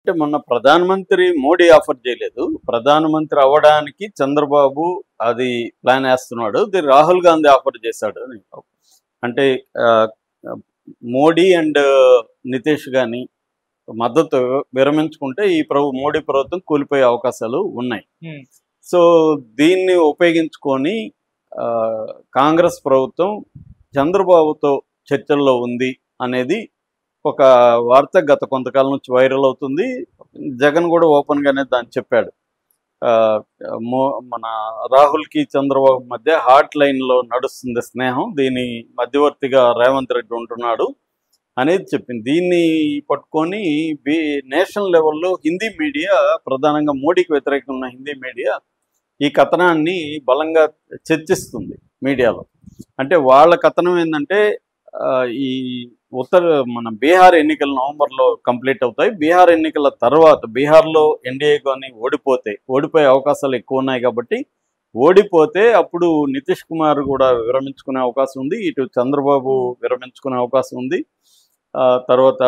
అంటే మొన్న ప్రధానమంత్రి మోడీ ఆఫర్ చేయలేదు. ప్రధానమంత్రి అవ్వడానికి చంద్రబాబు అది ప్లాన్ ఏస్తున్నాడు. ఇది రాహుల్ గాంధీ ఆఫర్ చేశాడు అని. అంటే ఆహ్, మోడీ అండ్ నితీష్ గాని మద్దతు విరమించుకుంటే ఈ మోడీ ప్రభుత్వం కూలిపోయే అవకాశాలు ఉన్నాయి. హ్మ్. సో, దీన్ని ఉపయోగించుకొని కాంగ్రెస్ ప్రభుత్వం చంద్రబాబుతో చర్చల్లో ఉంది అనేది ఒక వార్త గత కొంతకాలం నుంచి వైరల్ అవుతుంది. జగన్ కూడా ఓపెన్‌గానే దాన్ని చెప్పాడు. ఆహ్, మన రాహుల్‌కి చంద్రబాబు మధ్య హాట్ లైన్‌లో నడుస్తుంది స్నేహం. దీని మధ్యవర్తిగా రేవంత్ రెడ్డి ఉంటున్నాడు అనేది చెప్పింది. దీన్ని పట్టుకొని నేషనల్ లెవెల్‌లో హిందీ మీడియా, ప్రధానంగా మోడీకి వ్యతిరేకంగా ఉన్న హిందీ మీడియా ఈ కథనాన్ని బలంగా చర్చిస్తుంది మీడియాలో. అంటే వాళ్ళ కథనం ఏందంటే ఈ మన బీహార్ ఎన్నికలు నవంబర్లో కంప్లీట్ అవుతాయి. బీహార్ ఎన్నికల తర్వాత బీహార్లో ఎన్డీఏ కానీ ఓడిపోయే అవకాశాలు ఎక్కువ ఉన్నాయి కాబట్టి ఓడిపోతే అప్పుడు నితీష్ కుమార్ కూడా విరమించుకునే అవకాశం ఉంది. ఇటు చంద్రబాబు విరమించుకునే అవకాశం ఉంది. తర్వాత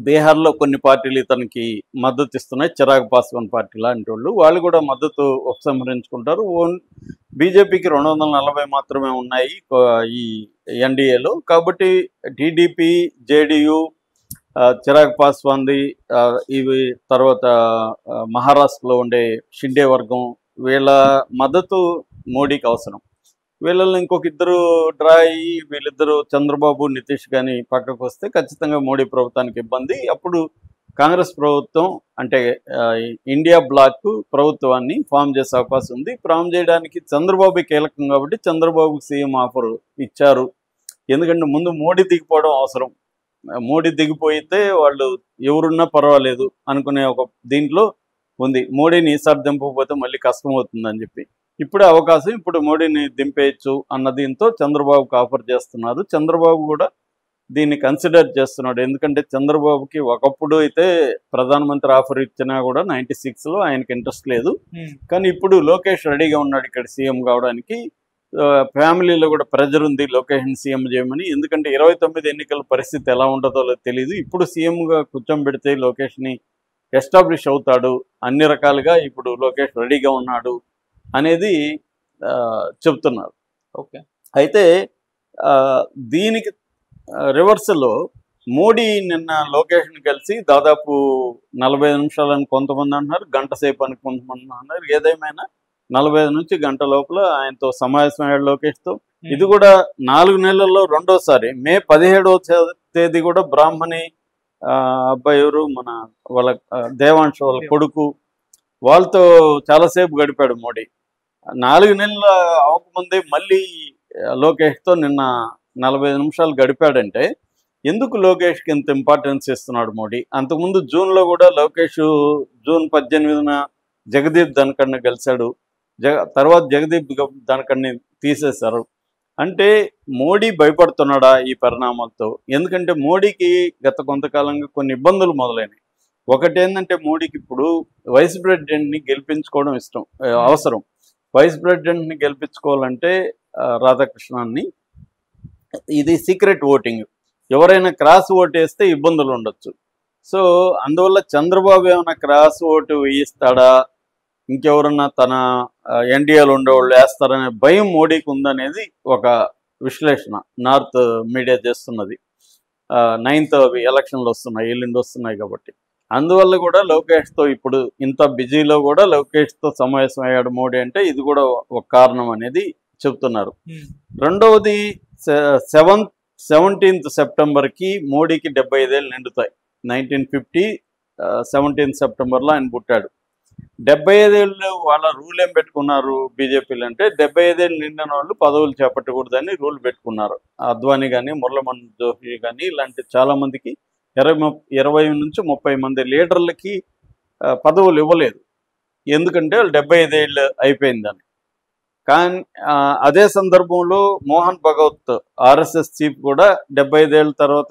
బీహార్లో కొన్ని పార్టీలు ఇతనికి మద్దతు ఇస్తున్నాయి. చిరాగ్ పాస్వాన్ పార్టీ లాంటి వాళ్ళు కూడా మద్దతు ఉపసంహరించుకుంటారు. బీజేపీకి 240 మాత్రమే ఉన్నాయి ఈ ఎన్డీఏలో. కాబట్టి టీడీపీ, జేడీయూ, చిరాగ్ పాస్వాన్ది, ఇవి తర్వాత మహారాష్ట్రలో ఉండే షిండే వర్గం, వీళ్ళ మద్దతు మోడీకి అవసరం. వీళ్ళని ఇంకొక ఇద్దరు డ్రా అయ్యి వీళ్ళిద్దరూ చంద్రబాబు, నితీష్ కానీ పక్కకు వస్తే ఖచ్చితంగా మోడీ ప్రభుత్వానికి ఇబ్బంది. అప్పుడు కాంగ్రెస్ ప్రభుత్వం అంటే ఇండియా బ్లాక్ ప్రభుత్వాన్ని ఫామ్ చేసే అవకాశం ఉంది. ఫామ్ చేయడానికి చంద్రబాబు కీలకం కాబట్టి చంద్రబాబుకి సీఎం ఆఫర్ ఇచ్చారు. ఎందుకంటే ముందు మోడీ దిగిపోవడం అవసరం. మోడీ దిగిపోయితే వాళ్ళు ఎవరున్నా పర్వాలేదు అనుకునే ఒక దీంట్లో ఉంది. మోడీని ఈసారి దింపకపోతే మళ్ళీ కష్టం అవుతుందని చెప్పి ఇప్పుడే అవకాశం, ఇప్పుడు మోడీని దింపేయచ్చు అన్న దీంతో చంద్రబాబుకి ఆఫర్ చేస్తున్నారు. చంద్రబాబు కూడా దీన్ని కన్సిడర్ చేస్తున్నాడు. ఎందుకంటే చంద్రబాబుకి ఒకప్పుడు అయితే ప్రధానమంత్రి ఆఫర్ ఇచ్చినా కూడా 96లో ఆయనకి ఇంట్రెస్ట్ లేదు. కానీ ఇప్పుడు లోకేష్ రెడీగా ఉన్నాడు ఇక్కడ సీఎం కావడానికి. ఫ్యామిలీలో కూడా ప్రెజర్ ఉంది లోకేష్ని సీఎం చేయమని. ఎందుకంటే 29 ఎన్నికల పరిస్థితి ఎలా ఉంటుందో తెలియదు. ఇప్పుడు సీఎంగా కూర్చోబెడితే లోకేష్ని ఎస్టాబ్లిష్ అవుతాడు, అన్ని రకాలుగా ఇప్పుడు లోకేష్ రెడీగా ఉన్నాడు అనేది చెప్తున్నారు. ఓకే. అయితే దీనికి రివర్స్లో మోడీ నిన్న లోకేష్ని కలిసి దాదాపు 45 నిమిషాలని కొంతమంది అంటున్నారు, గంట సేపు అని కొంతమంది అన్నారు. ఏదేమైనా 45 నుంచి గంట లోపల ఆయనతో సమావేశం అయ్యాడు లోకేష్తో. ఇది కూడా 4 నెలల్లో రెండోసారి. మే 17వ తేదీ కూడా బ్రాహ్మణి అబ్బాయి ఎవరు మన వాళ్ళ దేవాంశ్ వాళ్ళ కొడుకు, వాళ్ళతో చాలాసేపు గడిపాడు మోడీ. 4 నెలల అవ్వకముందే మళ్ళీ లోకేష్తో నిన్న 45 నిమిషాలు గడిపాడంటే ఎందుకు లోకేష్కి ఇంత ఇంపార్టెన్స్ ఇస్తున్నాడు మోడీ? అంతకుముందు జూన్లో కూడా లోకేష్ జూన్ 18న జగదీప్ ధన్కడ్ని కలిశాడు. తర్వాత జగదీప్ ధన్కడ్ని తీసేశారు. అంటే మోడీ భయపడుతున్నాడా ఈ పరిణామాలతో? ఎందుకంటే మోడీకి గత కొంతకాలంగా కొన్ని ఇబ్బందులు మొదలైనవి. ఒకటేంటంటే మోడీకి ఇప్పుడు వైస్ ప్రెసిడెంట్ని గెలిపించుకోవడం అవసరం. వైస్ ప్రెసిడెంట్ని గెలిపించుకోవాలంటే రాధాకృష్ణన్ని ఇది సీక్రెట్ ఓటింగ్, ఎవరైనా క్రాస్ ఓటు వేస్తే ఇబ్బందులు ఉండొచ్చు. సో అందువల్ల చంద్రబాబు ఏమైనా క్రాస్ ఓటు వేయిస్తాడా, ఇంకెవరన్నా తన ఎన్డీఏలో ఉండేవాళ్ళు వేస్తారనే భయం మోడీకి ఉందనేది ఒక విశ్లేషణ నార్త్ మీడియా చేస్తున్నది. 9th ఎలక్షన్లు వస్తున్నాయి, ఎల్లుండి వస్తున్నాయి కాబట్టి. అందువల్ల కూడా లోకేష్తో ఇప్పుడు ఇంత బిజీలో కూడా లోకేష్తో సమావేశం అయ్యాడు మోడీ అంటే ఇది కూడా ఒక కారణం అనేది చెప్తున్నారు. రెండవది 17th సెప్టెంబర్కి మోడీకి 75 ఏళ్ళు నిండుతాయి. 1950 17th సెప్టెంబర్లో ఆయన పుట్టాడు. 75 ఏళ్ళు వాళ్ళ రూల్ ఏం పెట్టుకున్నారు బీజేపీలు అంటే 75 ఏళ్ళు నిండిన వాళ్ళు పదవులు చేపట్టకూడదని రూల్ పెట్టుకున్నారు. అద్వానీ కానీ, మురళీమోహన్ జోషి కానీ ఇలాంటి చాలామందికి 20 నుంచి 30 మంది లీడర్లకి పదవులు ఇవ్వలేదు. ఎందుకంటే వాళ్ళు 75 ఏళ్ళు అయిపోయిందని. కానీ అదే సందర్భంలో మోహన్ భగవత్ ఆర్ఎస్ఎస్ చీఫ్ కూడా 75 ఏళ్ళ తర్వాత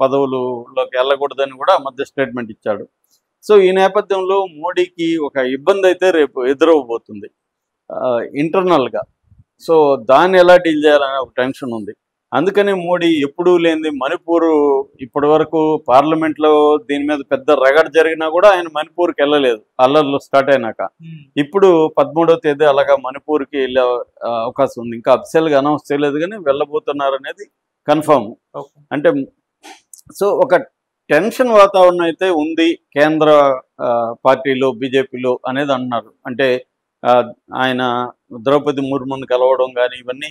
పదవులలోకి వెళ్ళకూడదని కూడా మధ్య స్టేట్మెంట్ ఇచ్చాడు. సో ఈ నేపథ్యంలో మోడీకి ఒక ఇబ్బంది అయితే రేపు ఎదురవబోతుంది ఇంటర్నల్గా. సో దాన్ని ఎలా డీల్ చేయాలనే ఒక టెన్షన్ ఉంది. అందుకని మోడీ ఎప్పుడూ లేనిది మణిపూర్ ఇప్పటి వరకు పార్లమెంట్లో దీని మీద పెద్ద రగడ జరిగినా కూడా ఆయన మణిపూర్కి వెళ్ళలేదు అల్లర్లు స్టార్ట్ అయినాక. ఇప్పుడు 13వ తేదీ అలాగా మణిపూర్కి వెళ్ళే అవకాశం ఉంది. ఇంకా అఫీషియల్గా అనౌన్స్ చేయలేదు కానీ వెళ్ళబోతున్నారు అనేది కన్ఫర్మ్. అంటే సో ఒక టెన్షన్ వాతావరణం అయితే ఉంది కేంద్ర పార్టీలో బీజేపీలో అనేది అంటున్నారు. అంటే ఆయన ద్రౌపది ముర్మును కలవడం కానీ ఇవన్నీ